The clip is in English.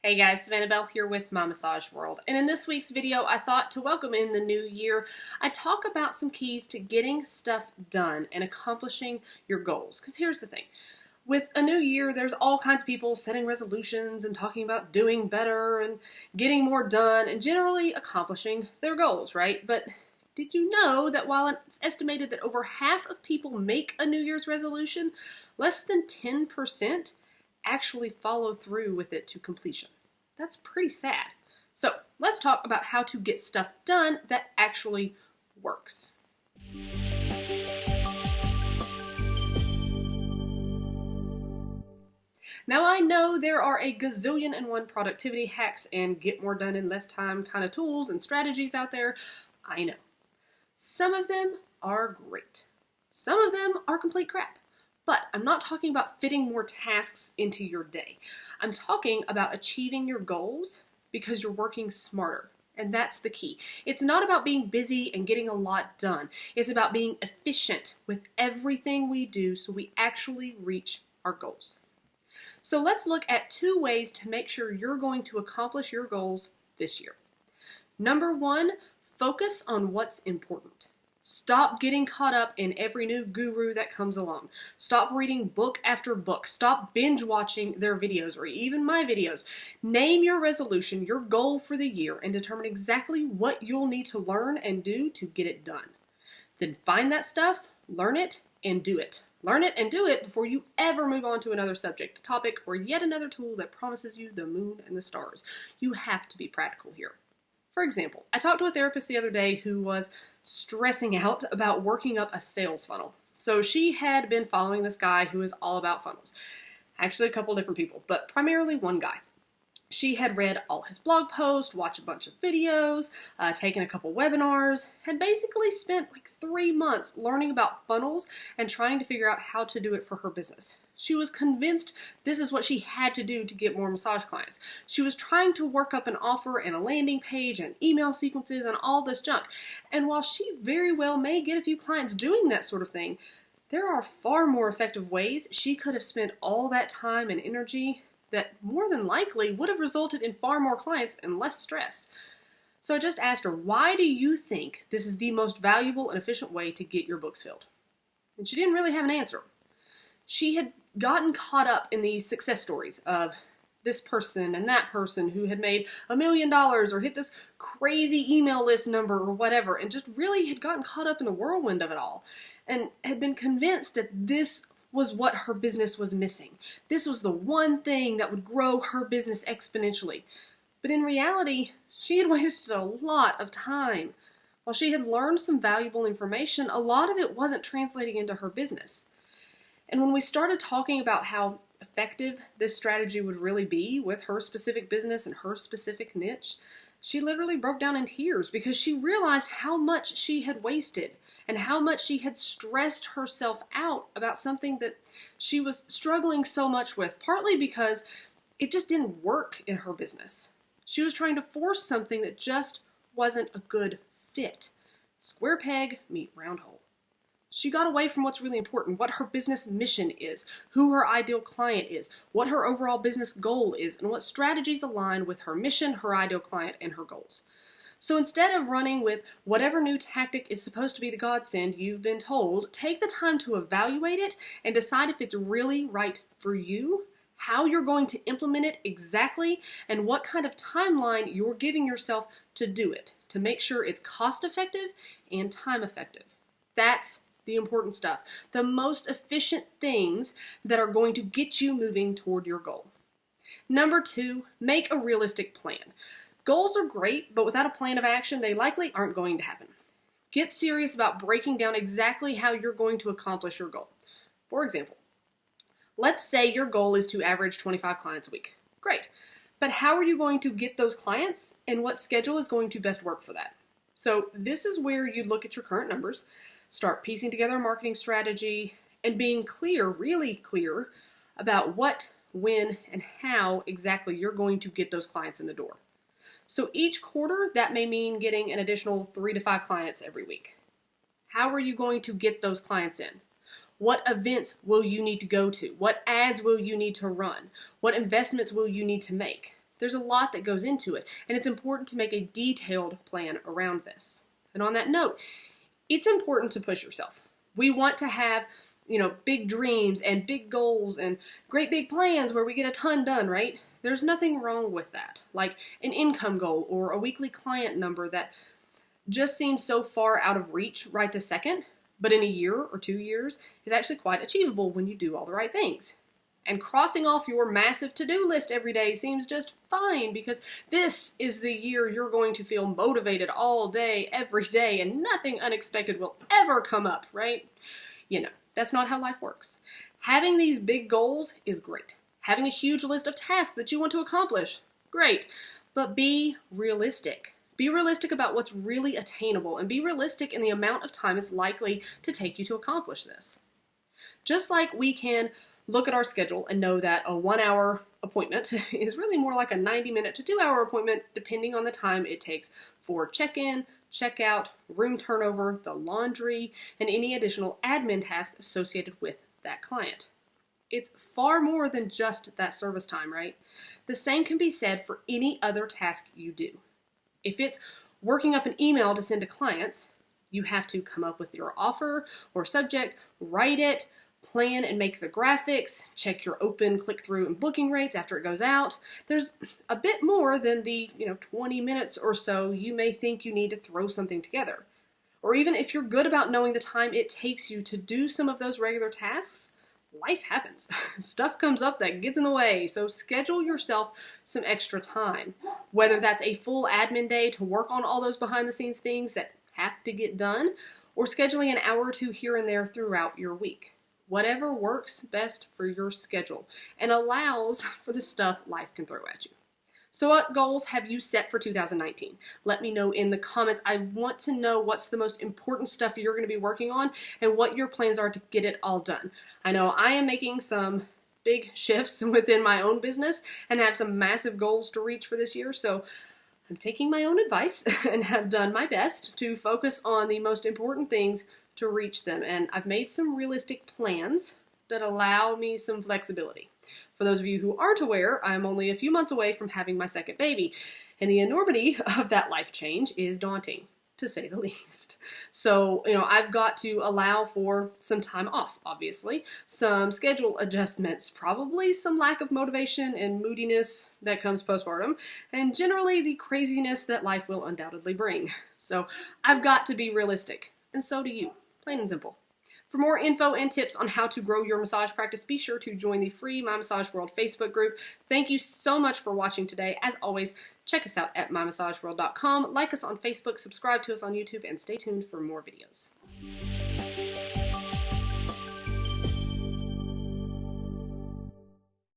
Hey guys, Savannah Bell here with My Massage World. And in this week's video, I thought to welcome in the new year, I talk about some keys to getting stuff done and accomplishing your goals. Because here's the thing. With a new year, there's all kinds of people setting resolutions and talking about doing better and getting more done and generally accomplishing their goals, right? But did you know that while it's estimated that over half of people make a New Year's resolution, less than 10% actually follow through with it to completion? That's pretty sad. So let's talk about how to get stuff done that actually works. Now I know there are a gazillion and one productivity hacks and get more done in less time kind of tools and strategies out there. I know. Some of them are great. Some of them are complete crap. But I'm not talking about fitting more tasks into your day. I'm talking about achieving your goals because you're working smarter. And that's the key. It's not about being busy and getting a lot done. It's about being efficient with everything we do so we actually reach our goals. So let's look at 2 ways to make sure you're going to accomplish your goals this year. Number 1, focus on what's important. Stop getting caught up in every new guru that comes along. Stop reading book after book. Stop binge watching their videos or even my videos. Name your resolution, your goal for the year, and determine exactly what you'll need to learn and do to get it done. Then find that stuff, learn it, and do it. Learn it and do it before you ever move on to another subject, topic, or yet another tool that promises you the moon and the stars. You have to be practical here. For example, I talked to a therapist the other day who was stressing out about working up a sales funnel. So she had been following this guy who is all about funnels. Actually, a couple different people, but primarily one guy. She had read all his blog posts, watched a bunch of videos, taken a couple webinars, had basically spent like 3 months learning about funnels and trying to figure out how to do it for her business. She was convinced this is what she had to do to get more massage clients. She was trying to work up an offer and a landing page and email sequences and all this junk. And while she very well may get a few clients doing that sort of thing, there are far more effective ways she could have spent all that time and energy that more than likely would have resulted in far more clients and less stress. So I just asked her, why do you think this is the most valuable and efficient way to get your books filled? And she didn't really have an answer. She had gotten caught up in these success stories of this person and that person who had made $1 million or hit this crazy email list number or whatever, and just really had gotten caught up in the whirlwind of it all and had been convinced that this was what her business was missing. This was the one thing that would grow her business exponentially. But in reality, she had wasted a lot of time. While she had learned some valuable information, a lot of it wasn't translating into her business. And when we started talking about how effective this strategy would really be with her specific business and her specific niche, she literally broke down in tears because she realized how much she had wasted and how much she had stressed herself out about something that she was struggling so much with, partly because it just didn't work in her business. She was trying to force something that just wasn't a good fit. Square peg, meet round hole. She got away from what's really important, what her business mission is, who her ideal client is, what her overall business goal is, and what strategies align with her mission, her ideal client, and her goals. So instead of running with whatever new tactic is supposed to be the godsend you've been told, take the time to evaluate it and decide if it's really right for you, how you're going to implement it exactly, and what kind of timeline you're giving yourself to do it, to make sure it's cost effective and time effective. That's the important stuff. The most efficient things that are going to get you moving toward your goal. Number 2, make a realistic plan. Goals are great, but without a plan of action, they likely aren't going to happen. Get serious about breaking down exactly how you're going to accomplish your goal. For example, let's say your goal is to average 25 clients a week. Great. But how are you going to get those clients, and what schedule is going to best work for that? So this is where you look at your current numbers, start piecing together a marketing strategy, and being clear, really clear, about what, when, and how exactly you're going to get those clients in the door. So each quarter, that may mean getting an additional 3 to 5 clients every week. How are you going to get those clients in? What events will you need to go to? What ads will you need to run? What investments will you need to make? There's a lot that goes into it, and it's important to make a detailed plan around this. And on that note, it's important to push yourself. We want to have, big dreams and big goals and great big plans where we get a ton done, right? There's nothing wrong with that. Like an income goal or a weekly client number that just seems so far out of reach right this second, but in a year or 2 years is actually quite achievable when you do all the right things. And crossing off your massive to-do list every day seems just fine because this is the year you're going to feel motivated all day, every day, and nothing unexpected will ever come up, right? That's not how life works. Having these big goals is great. Having a huge list of tasks that you want to accomplish, great. But be realistic. Be realistic about what's really attainable and be realistic in the amount of time it's likely to take you to accomplish this. Just like we can look at our schedule and know that a 1-hour appointment is really more like a 90-minute to 2-hour appointment depending on the time it takes for check-in, check-out, room turnover, the laundry, and any additional admin tasks associated with that client. It's far more than just that service time, right? The same can be said for any other task you do. If it's working up an email to send to clients, you have to come up with your offer or subject, write it, plan and make the graphics, check your open, click-through, and booking rates after it goes out. There's a bit more than the 20 minutes or so you may think you need to throw something together. Or even if you're good about knowing the time it takes you to do some of those regular tasks, life happens. Stuff comes up that gets in the way, so schedule yourself some extra time. Whether that's a full admin day to work on all those behind-the-scenes things that have to get done, or scheduling an hour or two here and there throughout your week. Whatever works best for your schedule and allows for the stuff life can throw at you. So what goals have you set for 2019? Let me know in the comments. I want to know what's the most important stuff you're going to be working on and what your plans are to get it all done. I know I am making some big shifts within my own business and have some massive goals to reach for this year, so I'm taking my own advice and have done my best to focus on the most important things to reach them. And I've made some realistic plans that allow me some flexibility. For those of you who aren't aware, I'm only a few months away from having my second baby, and the enormity of that life change is daunting, to say the least. So, I've got to allow for some time off, obviously, some schedule adjustments, probably some lack of motivation and moodiness that comes postpartum, and generally the craziness that life will undoubtedly bring. So, I've got to be realistic, and so do you. Plain and simple. For more info and tips on how to grow your massage practice, be sure to join the free My Massage World Facebook group. Thank you so much for watching today. As always, check us out at mymassageworld.com, like us on Facebook, subscribe to us on YouTube, and stay tuned for more videos.